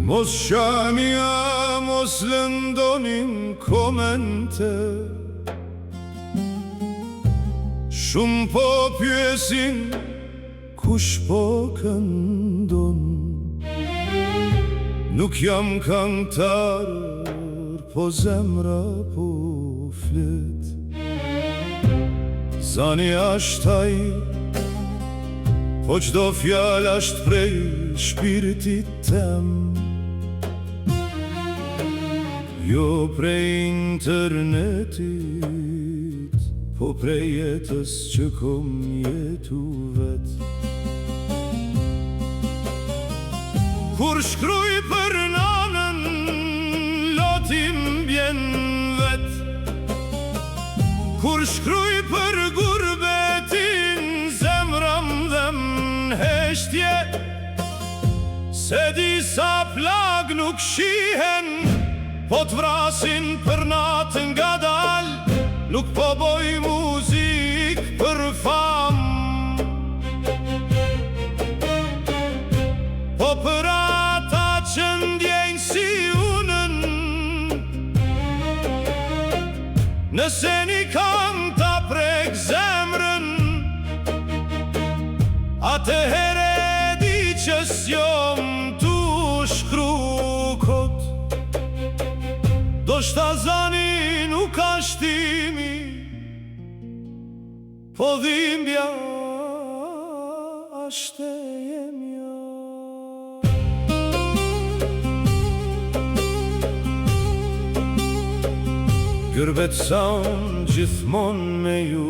Mos shamia, mos lëndonin komente. Shumë po pyesin kush po këndon. Nuk jam këngëtar, po zemra po flet. Zani ashtë ai, po qdo fjall ashtë prej shpirtit tem. Jo prej internetit, po prej jetës që kom jetu vet. Kur shkruj për nanën, lotim bjen vet. Kur shkruj për gurbetin, zemram dhem heshtje. Se disa plag nuk shihen, po t'vrasin për natë nga dal. Nuk po boj muzik për fam, po për ata që ndjenjë si unën. Nëse një kam ta prek zemrën, atëhere di që s'jom tu shkru kot. Do shta zani nuk ka shtimi, po dhimbja ashte jem jo. Gërbet sound gjithmon me ju